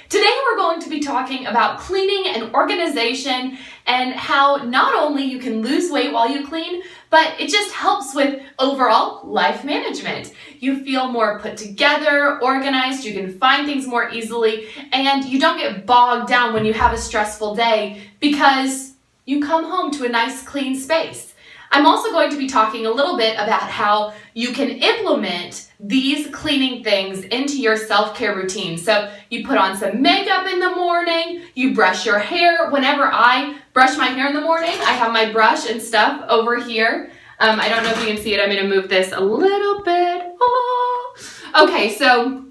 Today we're going to be talking about cleaning and organization and how not only you can lose weight while you clean, but it just helps with overall life management. You feel more put together, organized, you can find things more easily, and you don't get bogged down when you have a stressful day because you come home to a nice clean space. I'm also going to be talking a little bit about how you can implement these cleaning things into your self-care routine. So you put on some makeup in the morning, you brush your hair. Whenever I brush my hair in the morning, I have my brush and stuff over here. I don't know if you can see it. I'm going to move this a little bit. Oh. Okay, so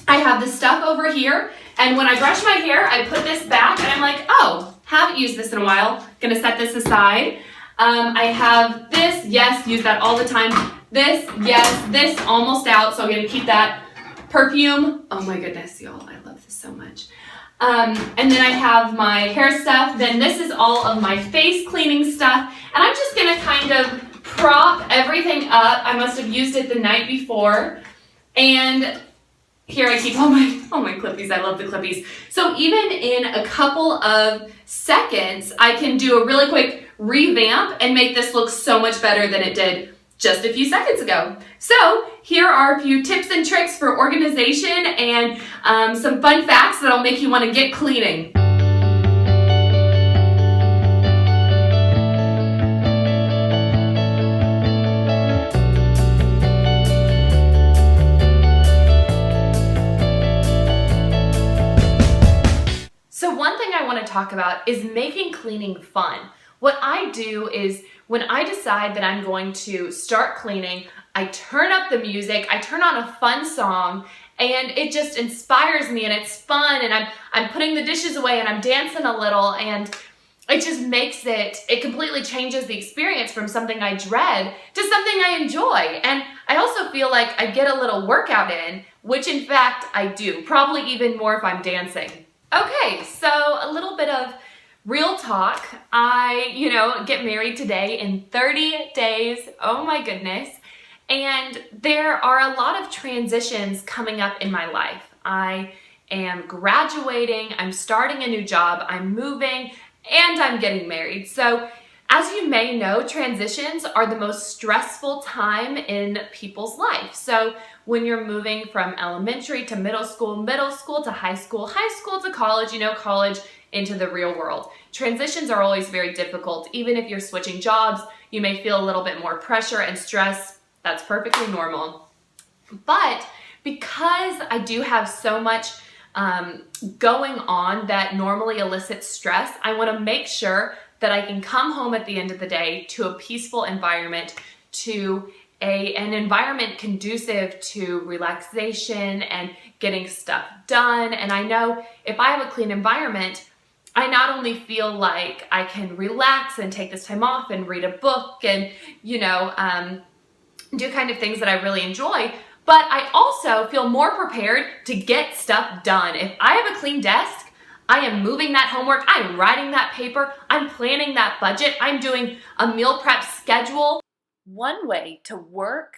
I have the stuff over here, and when I brush my hair, I put this back, and I'm like, oh, haven't used this in a while. Going to set this aside. I have this, yes, use that all the time. This, yes, this almost out, so I'm going to keep that. Perfume, oh my goodness, y'all, I love this so much. And then I have my hair stuff, then this is all of my face cleaning stuff, and I'm just going to kind of prop everything up. I must have used it the night before, and here I keep all my clippies. I love the clippies. So even in a couple of seconds, I can do a really quick revamp and make this look so much better than it did just a few seconds ago. So here are a few tips and tricks for organization and some fun facts that'll make you want to get cleaning. So one thing I want to talk about is making cleaning fun. What I do is when I decide that I'm going to start cleaning, I turn up the music, I turn on a fun song, and it just inspires me and it's fun, and I'm putting the dishes away and I'm dancing a little, and it just makes it completely changes the experience from something I dread to something I enjoy. And I also feel like I get a little workout in, which in fact I do, probably even more if I'm dancing. Okay, so a little bit of real talk. I, get married today in 30 days. Oh my goodness. And there are a lot of transitions coming up in my life. I am graduating, I'm starting a new job, I'm moving, and I'm getting married. So as you may know, transitions are the most stressful time in people's life. So when you're moving from elementary to middle school to high school to college, college into the real world. Transitions are always very difficult. Even if you're switching jobs, you may feel a little bit more pressure and stress. That's perfectly normal. But because I do have so much going on that normally elicits stress, I want to make sure that I can come home at the end of the day to a peaceful environment, to an environment conducive to relaxation and getting stuff done. And I know if I have a clean environment, I not only feel like I can relax and take this time off and read a book and, do kind of things that I really enjoy, but I also feel more prepared to get stuff done. If I have a clean desk, I am moving that homework, I'm writing that paper, I'm planning that budget, I'm doing a meal prep schedule. One way to work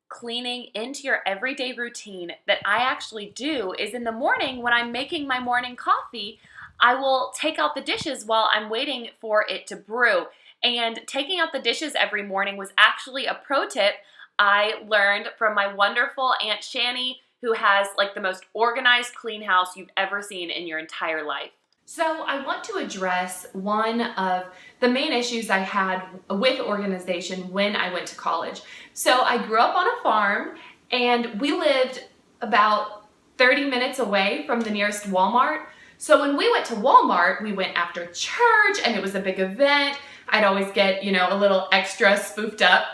cleaning into your everyday routine that I actually do is in the morning when I'm making my morning coffee, I will take out the dishes while I'm waiting for it to brew. And taking out the dishes every morning was actually a pro tip I learned from my wonderful Aunt Shani, who has like the most organized, clean house you've ever seen in your entire life. So I want to address one of the main issues I had with organization when I went to college. So I grew up on a farm, and we lived about 30 minutes away from the nearest Walmart. So when we went to Walmart, we went after church, and it was a big event. I'd always get, a little extra spoofed up,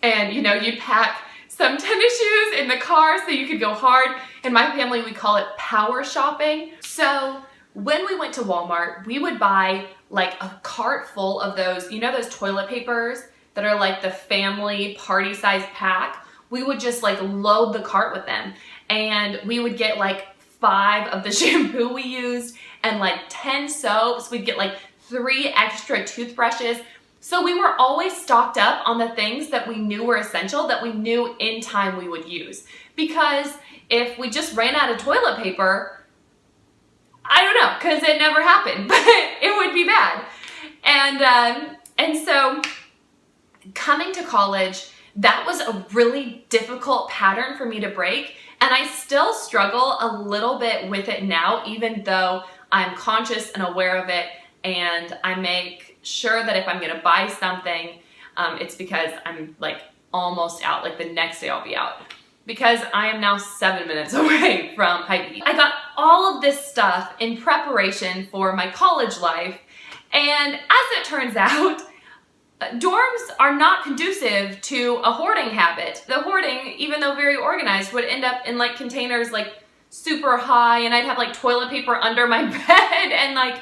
and, you'd pack some tennis shoes in the car so you could go hard. In my family, we call it power shopping. So when we went to Walmart, we would buy like a cart full of those, those toilet papers that are like the family party size pack. We would just like load the cart with them, and we would get like 5 of the shampoo we used and like 10 soaps. We'd get like 3 extra toothbrushes. So we were always stocked up on the things that we knew were essential, that we knew in time we would use. Because if we just ran out of toilet paper, I don't know, because it never happened, but it would be bad. And so coming to college, that was a really difficult pattern for me to break. And I still struggle a little bit with it now, even though I'm conscious and aware of it. And I make sure that if I'm going to buy something, it's because I'm like almost out, like the next day I'll be out. Because I am now 7 minutes away from Hy-Vee. I got all of this stuff in preparation for my college life, and as it turns out, dorms are not conducive to a hoarding habit. The hoarding, even though very organized, would end up in like containers like super high, and I'd have like toilet paper under my bed, and like,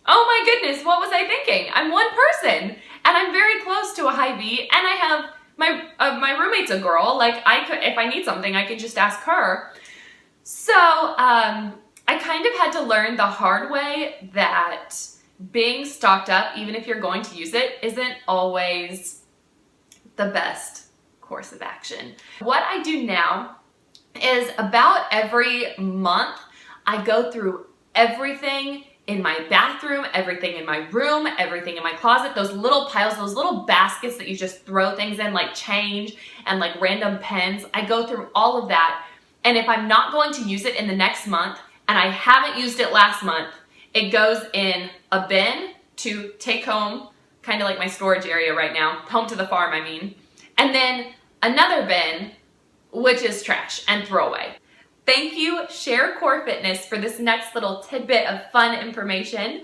oh my goodness, what was I thinking? I'm one person, and I'm very close to a Hy-Vee, and I have my roommate's a girl. Like if I need something, I could just ask her. So I kind of had to learn the hard way that being stocked up, even if you're going to use it, isn't always the best course of action. What I do now is about every month, I go through everything in my bathroom, everything in my room, everything in my closet, those little piles, those little baskets that you just throw things in, like change and like random pens. I go through all of that. And if I'm not going to use it in the next month, and I haven't used it last month, it goes in a bin to take home, kind of like my storage area right now, home to the farm, I mean. And then another bin, which is trash and throwaway. Thank you, Share Core Fitness, for this next little tidbit of fun information.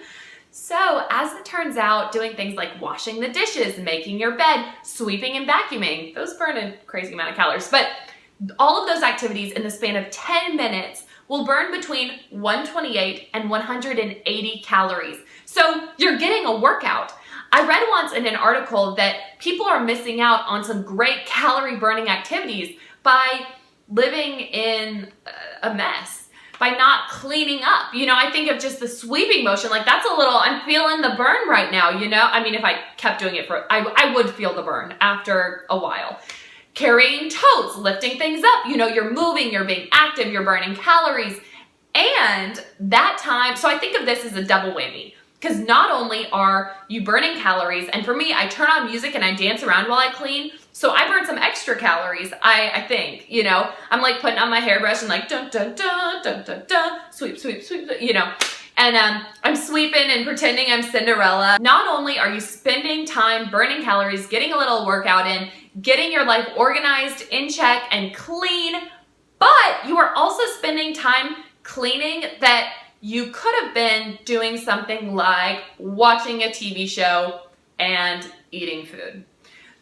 So, as it turns out, doing things like washing the dishes, making your bed, sweeping and vacuuming, those burn a crazy amount of calories, but all of those activities in the span of 10 minutes will burn between 128 and 180 calories. So, you're getting a workout. I read once in an article that people are missing out on some great calorie burning activities by living in a mess, by not cleaning up. You know, I think of just the sweeping motion, like that's a little, I'm feeling the burn right now, you know? I mean, if I kept doing it I would feel the burn after a while. Carrying totes, lifting things up, you know, you're moving, you're being active, you're burning calories. And that time, so I think of this as a double whammy. Because not only are you burning calories, and for me, I turn on music and I dance around while I clean, so I burn some extra calories, I think, you know. I'm like putting on my hairbrush and like dun dun dun dun dun dun, sweep, sweep, sweep, you know. And I'm sweeping and pretending I'm Cinderella. Not only are you spending time burning calories, getting a little workout in, getting your life organized, in check, and clean, but you are also spending time cleaning that you could have been doing something like watching a TV show and eating food.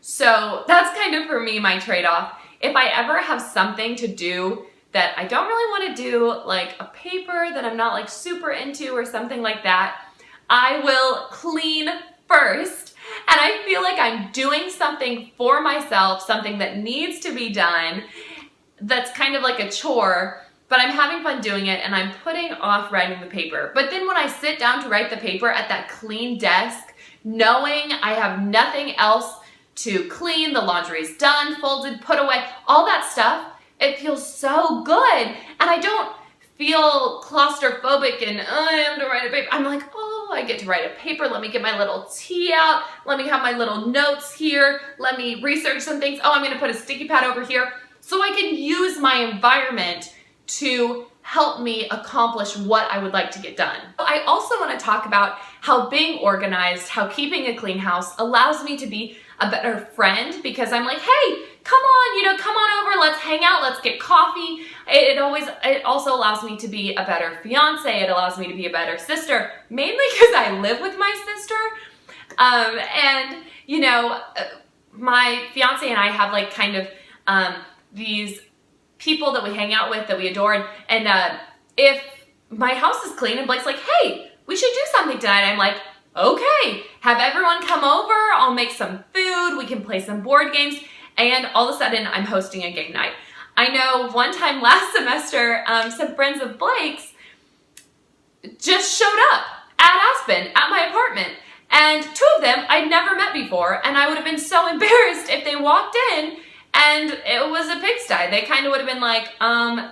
So that's kind of for me my trade-off. If I ever have something to do that I don't really want to do, like a paper that I'm not like super into or something like that, I will clean first. And I feel like I'm doing something for myself, something that needs to be done, that's kind of like a chore, but I'm having fun doing it and I'm putting off writing the paper. But then when I sit down to write the paper at that clean desk, knowing I have nothing else to clean, the laundry is done, folded, put away, all that stuff, it feels so good. And I don't feel claustrophobic and I have to write a paper. I'm like, oh, I get to write a paper. Let me get my little tea out. Let me have my little notes here. Let me research some things. Oh, I'm gonna put a sticky pad over here so I can use my environment to help me accomplish what I would like to get done. I also want to talk about how being organized, how keeping a clean house allows me to be a better friend, because I'm like, hey, come on, you know, come on over, let's hang out, let's get coffee. It also allows me to be a better fiance. It allows me to be a better sister, mainly because I live with my sister. And you know, my fiance and I have like kind of these people that we hang out with that we adore, and if my house is clean and Blake's like, hey, we should do something tonight, I'm like, okay, have everyone come over, I'll make some food, we can play some board games, and all of a sudden I'm hosting a game night. I know one time last semester, some friends of Blake's just showed up at Aspen, at my apartment, and two of them I'd never met before, and I would have been so embarrassed if they walked in and it was a pigsty. They kind of would have been like,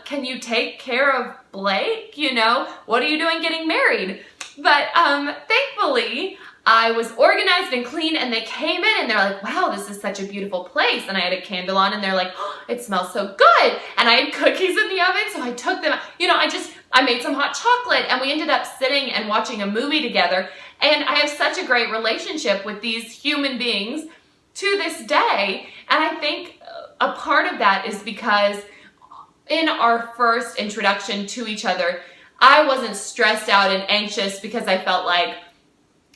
can you take care of Blake, you know, what are you doing getting married? But thankfully, I was organized and clean, and they came in and they're like, wow, this is such a beautiful place. And I had a candle on and they're like, oh, it smells so good. And I had cookies in the oven, so I took them, you know, I made some hot chocolate, and we ended up sitting and watching a movie together. And I have such a great relationship with these human beings to this day. And I think a part of that is because in our first introduction to each other, I wasn't stressed out and anxious because I felt like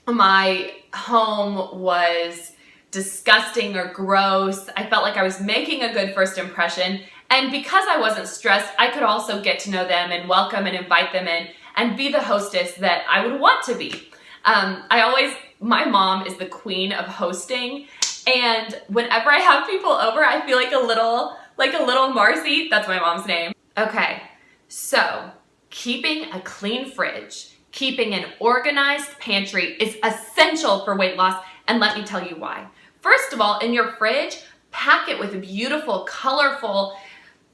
my home was disgusting or gross. I felt like I was making a good first impression. And because I wasn't stressed, I could also get to know them and welcome and invite them in and be the hostess that I would want to be. My mom is the queen of hosting. And whenever I have people over, I feel like a little Marcy. That's my mom's name. Okay, so keeping a clean fridge, keeping an organized pantry is essential for weight loss, and let me tell you why. First of all, in your fridge, pack it with beautiful, colorful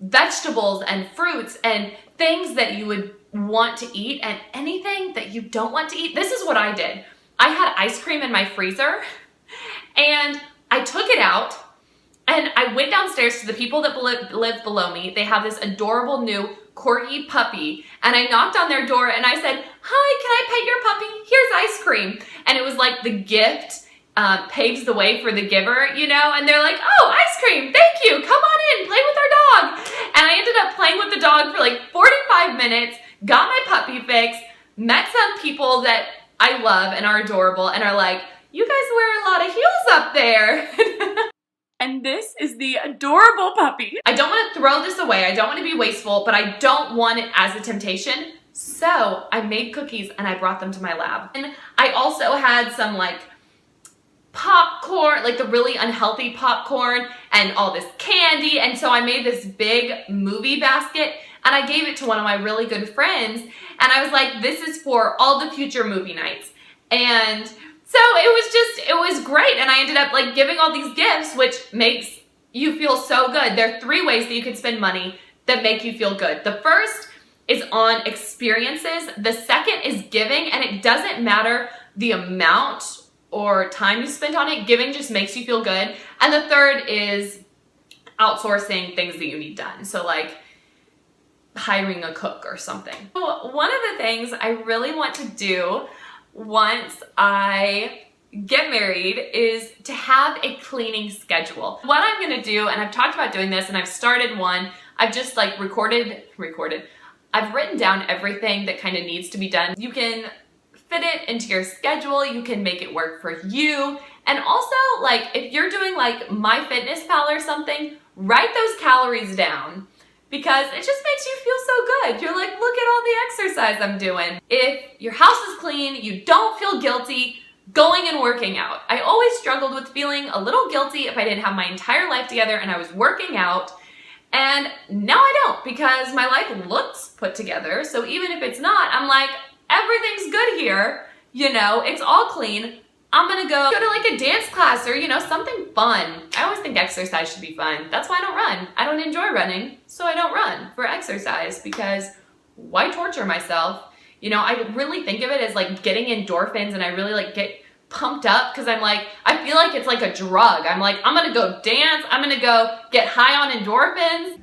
vegetables and fruits and things that you would want to eat, and anything that you don't want to eat. This is what I did. I had ice cream in my freezer, and I took it out, and I went downstairs to the people that live below me. They have this adorable new corgi puppy, and I knocked on their door and I said, hi, can I pet your puppy? Here's ice cream. And it was like the gift paves the way for the giver, you know? And they're like, oh, ice cream, thank you, come on in, play with our dog. And I ended up playing with the dog for like 45 minutes, got my puppy fix, met some people that I love and are adorable and are like, you guys wear a lot of heels up there. And this is the adorable puppy. I don't want to throw this away. I don't want to be wasteful, but I don't want it as a temptation. So I made cookies and I brought them to my lab. And I also had some like popcorn, like the really unhealthy popcorn and all this candy. And so I made this big movie basket and I gave it to one of my really good friends. And I was like, this is for all the future movie nights. And so it was great. And I ended up like giving all these gifts, which makes you feel so good. There are 3 ways that you can spend money that make you feel good. The first is on experiences. The second is giving, and it doesn't matter the amount or time you spend on it. Giving just makes you feel good. And the third is outsourcing things that you need done. So like hiring a cook or something. So one of the things I really want to do once I get married is to have a cleaning schedule. What I'm gonna do, and I've talked about doing this and I've started one, I've just like recorded. I've written down everything that kind of needs to be done. You can fit it into your schedule, you can make it work for you. And also like if you're doing like MyFitnessPal or something, write those calories down, because it just makes you feel so good. You're like, look at all the exercise I'm doing. If your house is clean, you don't feel guilty going and working out. I always struggled with feeling a little guilty if I didn't have my entire life together and I was working out. And now I don't, because my life looks put together. So even if it's not, I'm like, everything's good here. You know, it's all clean. I'm gonna go to like a dance class or, you know, something fun. I always think exercise should be fun. That's why I don't run. I don't enjoy running, so I don't run for exercise, because why torture myself? You know, I really think of it as like getting endorphins, and I really like get pumped up because I'm like, I feel like it's like a drug. I'm like, I'm gonna go dance. I'm gonna go get high on endorphins.